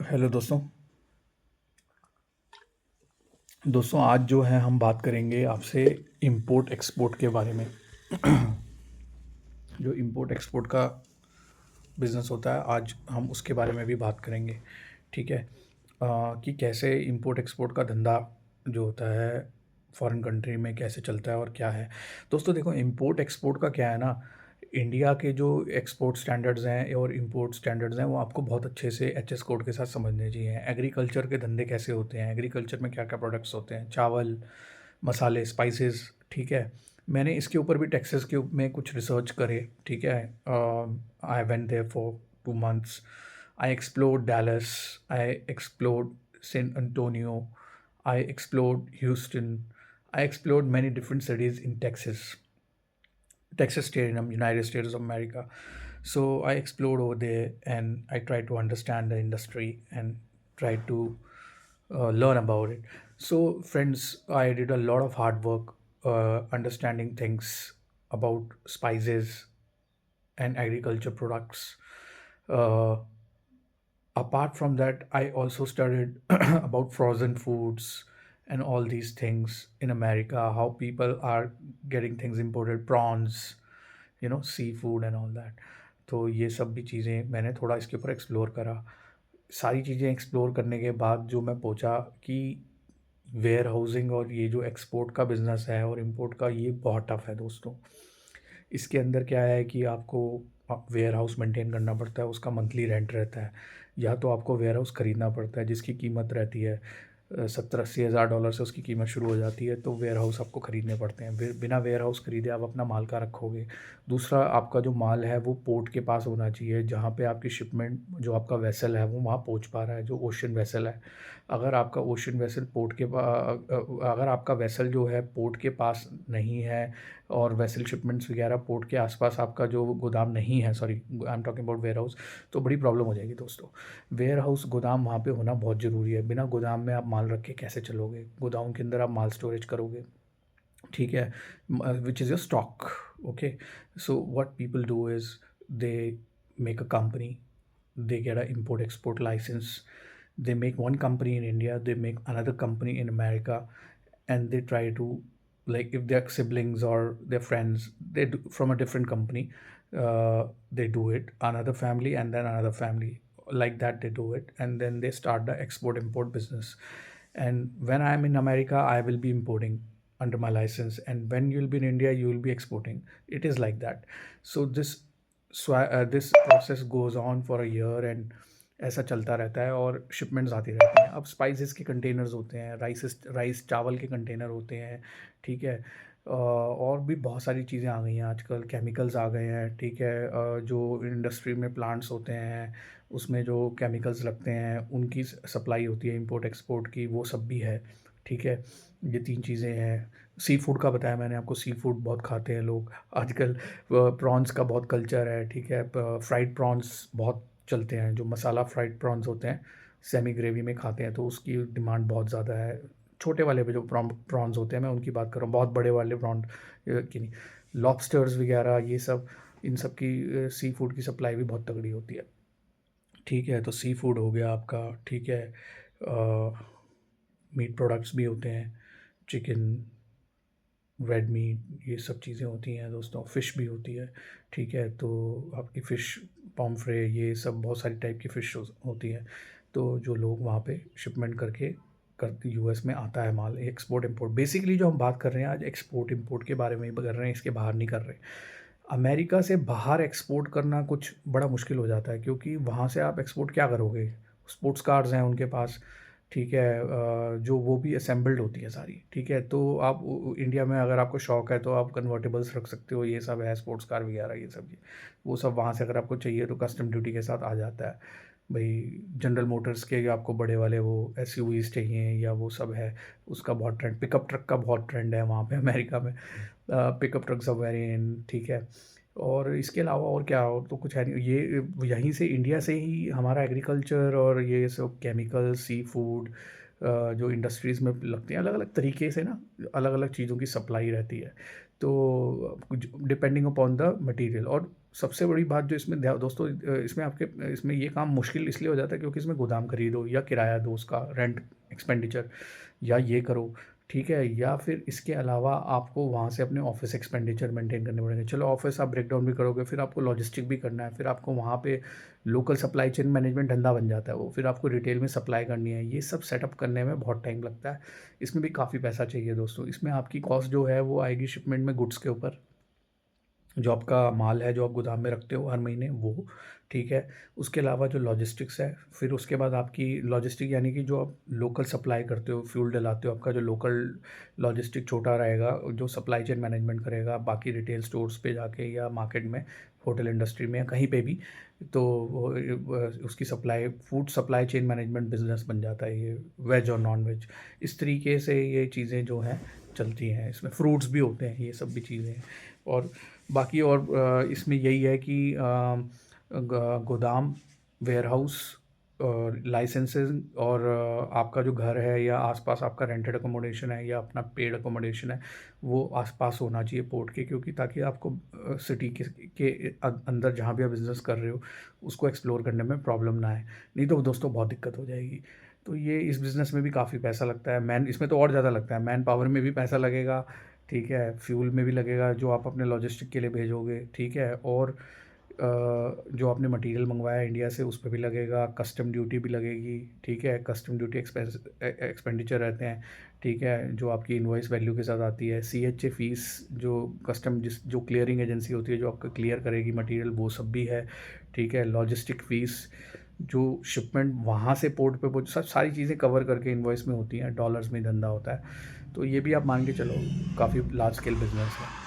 Hello दोस्तों। आज जो है हम बात करेंगे आपसे इंपोर्ट एक्सपोर्ट के बारे में। जो इंपोर्ट एक्सपोर्ट का बिज़नेस होता है, आज हम उसके बारे में भी बात करेंगे। ठीक है। कि कैसे इंपोर्ट एक्सपोर्ट का धंधा जो होता है फॉरेन कंट्री में कैसे चलता है और क्या है। दोस्तों देखो, इंपोर्ट एक्सपोर्ट का क्या है ना, इंडिया के जो एक्सपोर्ट स्टैंडर्ड्स हैं और इंपोर्ट स्टैंडर्ड्स हैं वो आपको बहुत अच्छे से एचएस कोड के साथ समझने चाहिए। एग्रीकल्चर के धंधे कैसे होते हैं, एग्रीकल्चर में क्या क्या प्रोडक्ट्स होते हैं, चावल, मसाले, स्पाइसेस। ठीक है। मैंने इसके ऊपर भी टेक्सास के में कुछ रिसर्च करे। ठीक है। I went there for 2 months. I explored Dallas. I explored San Antonio. I explored Houston. I explored many different cities in Texas state in the United States of America. So I explored over there and I tried to understand the industry and tried to learn about it. So, friends, I did a lot of hard work understanding things about spices and agriculture products. Uh, Apart from that, I also studied about frozen foods and all these things in America, how people are getting things imported, prawns, seafood and all that. तो ये सब भी चीज़ें मैंने थोड़ा इसके ऊपर explore करा। सारी चीज़ें एक्सप्लोर करने के बाद जो मैं पहुंचा कि वेयर हाउसिंग और ये जो एक्सपोर्ट का बिज़नेस है और इंपोर्ट का, ये बहुत टफ है दोस्तों। इसके अंदर क्या है कि आपको वेयर हाउस मेंटेन करना पड़ता है, उसका मंथली रेंट रहता है, या तो आपको वेयर हाउस ख़रीदना पड़ता है जिसकी कीमत रहती है 70-80 हज़ार डॉलर से उसकी कीमत शुरू हो जाती है। तो वेयर हाउस आपको ख़रीदने पड़ते हैं। बिना वेयर हाउस ख़रीदे आप अपना माल का रखोगे। दूसरा, आपका जो माल है वो पोर्ट के पास होना चाहिए, जहाँ पे आपकी शिपमेंट, जो आपका वेसल है वो वहाँ पहुँच पा रहा है, जो ओशन वेसल है। अगर आपका ओशन वेसल पोर्ट के अगर आपका वेसल जो है पोर्ट के पास नहीं है और वेसल शिपमेंट्स वगैरह पोर्ट के आसपास आपका जो गोदाम नहीं है, sorry I am talking about warehouse, तो बड़ी प्रॉब्लम हो जाएगी दोस्तों। वेयर हाउस गोदाम वहाँ पे होना बहुत ज़रूरी है। बिना गोदाम में आप माल रख के कैसे चलोगे, गोदाम के अंदर आप माल स्टोरेज करोगे। ठीक है। Which is your stock. Okay. So what people do is they make a company, they get a import export license, they make one company in India, they make another company in America, and they try to, like, if they're siblings or their friends, they do from a different company, they do it, another family and then another family, like that they do it, and then they start the export import business. And when I'm in America, I will be importing under my license, and when you'll be in India, you will be exporting. It is like that. So this process goes on for a year, and ऐसा चलता रहता है और shipments आती रहती हैं। अब spices के कंटेनर्स होते हैं, राइस चावल के कंटेनर होते हैं। ठीक है। और भी बहुत सारी चीज़ें आ गई हैं आजकल, केमिकल्स आ गए हैं। ठीक है। जो इंडस्ट्री में प्लांट्स होते हैं उसमें जो केमिकल्स लगते हैं उनकी सप्लाई होती है इंपोर्ट एक्सपोर्ट की, वो सब भी है। ठीक है। ये 3 चीज़ें हैं। सी फूड का बताया मैंने आपको, सी फूड बहुत खाते हैं लोग आजकल। प्रॉन्स का बहुत कल्चर है। ठीक है। फ्राइड प्रॉन्स बहुत चलते हैं, जो मसाला फ्राइड प्रॉन्स होते हैं, सेमी ग्रेवी में खाते हैं, तो उसकी डिमांड बहुत ज़्यादा है। छोटे वाले पे जो प्रॉन्स होते हैं मैं उनकी बात कर रहा हूँ, बहुत बड़े वाले प्रॉन की नहीं। लॉबस्टर्स वगैरह ये सब, इन सब की सी फूड की सप्लाई भी बहुत तगड़ी होती है। ठीक है। तो सी फूड हो गया आपका। ठीक है। मीट प्रोडक्ट्स भी होते हैं, चिकन, रेड मीट, ये सब चीज़ें होती हैं दोस्तों। फ़िश भी होती है। ठीक है। तो आपकी फ़िश, पॉम्फ्रे, ये सब बहुत सारी टाइप की फ़िश होती है। तो जो लोग वहाँ पे शिपमेंट करके करते, यूएस में आता है माल, एक्सपोर्ट इंपोर्ट। बेसिकली जो हम बात कर रहे हैं आज, एक्सपोर्ट इंपोर्ट के बारे में ही कर रहे हैं, इसके बाहर नहीं कर रहे। अमेरिका से बाहर एक्सपोर्ट करना कुछ बड़ा मुश्किल हो जाता है, क्योंकि वहाँ से आप एक्सपोर्ट क्या करोगे। स्पोर्ट्स कार्स हैं उनके पास। ठीक है। जो वो भी असेंबल्ड होती है सारी। ठीक है। तो आप इंडिया में अगर आपको शौक है तो आप कन्वर्टेबल्स रख सकते हो, ये सब है, स्पोर्ट्स कार वगैरह ये सब। वो सब वहाँ से अगर आपको चाहिए तो कस्टम ड्यूटी के साथ आ जाता है भाई। जनरल मोटर्स के आपको बड़े वाले वो एसयूवीज चाहिए या वो सब है, उसका बहुत ट्रेंड, पिकअप ट्रक का बहुत ट्रेंड है वहाँ पे अमेरिका में। Pickup trucks are very in. ठीक है। और इसके अलावा और क्या, और तो कुछ है नहीं। ये यहीं से, इंडिया से ही हमारा एग्रीकल्चर और ये सब केमिकल, सी फूड, जो इंडस्ट्रीज़ में लगते हैं, अलग अलग तरीके से ना, अलग अलग चीज़ों की सप्लाई रहती है। तो डिपेंडिंग अपॉन द मटेरियल। और सबसे बड़ी बात जो इसमें दोस्तों, इसमें आपके इसमें ये काम मुश्किल इसलिए हो जाता है क्योंकि इसमें गोदाम खरीदो या किराया दो, उसका रेंट एक्सपेंडिचर, या ये करो, ठीक है, या फिर इसके अलावा आपको वहाँ से अपने ऑफिस एक्सपेंडिचर मेंटेन करने पड़ेंगे। चलो ऑफिस आप ब्रेक डाउन भी करोगे, फिर आपको लॉजिस्टिक भी करना है, फिर आपको वहाँ पे लोकल सप्लाई चेन मैनेजमेंट धंधा बन जाता है वो, फिर आपको रिटेल में सप्लाई करनी है, ये सब सेटअप करने में बहुत टाइम लगता है। इसमें भी काफ़ी पैसा चाहिए दोस्तों। इसमें आपकी कॉस्ट जो है वो आएगी शिपमेंट में गुड्स के ऊपर, जो आपका माल है जो आप गोदाम में रखते हो हर महीने वो, ठीक है। उसके अलावा जो लॉजिस्टिक्स है, फिर उसके बाद आपकी लॉजिस्टिक यानी कि जो आप लोकल सप्लाई करते हो, फ्यूल डलाते हो, आपका जो लोकल लॉजिस्टिक छोटा रहेगा, जो सप्लाई चेन मैनेजमेंट करेगा बाकी रिटेल स्टोर्स पे जाके या मार्केट में, होटल इंडस्ट्री में या कहीं पे भी, तो उसकी supply, food supply chain management business बन जाता है ये, वेज और नॉन वेज। इस तरीके से ये चीज़ें जो हैं चलती हैं। इसमें फ्रूट्स भी होते हैं, ये सब भी चीज़ें हैं। और बाकी और इसमें यही है कि गोदाम, वेयरहाउस और लाइसेंसेस, और आपका जो घर है या आसपास आपका रेंटेड अकोमोडेशन है या अपना पेड अकोमोडेशन है, वो आसपास होना चाहिए पोर्ट के, क्योंकि ताकि आपको सिटी के अंदर जहाँ भी आप बिज़नेस कर रहे हो उसको एक्सप्लोर करने में प्रॉब्लम ना आए, नहीं तो दोस्तों बहुत दिक्कत हो जाएगी। तो ये इस बिज़नेस में भी काफ़ी पैसा लगता है, मैन इसमें तो और ज़्यादा लगता है, मैन पावर में भी पैसा लगेगा, ठीक है, फ्यूल में भी लगेगा जो आप अपने लॉजिस्टिक के लिए भेजोगे, ठीक है, और जो आपने मटेरियल मंगवाया इंडिया से उस पे भी लगेगा, कस्टम ड्यूटी भी लगेगी, ठीक है, कस्टम ड्यूटी एक्सपेंडिचर रहते हैं, ठीक है, जो आपकी इनवॉइस वैल्यू के साथ आती है, CHA फीस, जो कस्टम जो क्लियरिंग एजेंसी होती है जो आपका क्लियर करेगी मटेरियल, वो सब भी है, ठीक है, लॉजिस्टिक फ़ीस, जो शिपमेंट वहाँ से पोर्ट पे पहुँच, सब सारी चीज़ें कवर करके इनवॉइस में होती हैं, डॉलर्स में धंधा होता है। तो ये भी आप मान के चलो काफ़ी लार्ज स्केल बिजनेस है।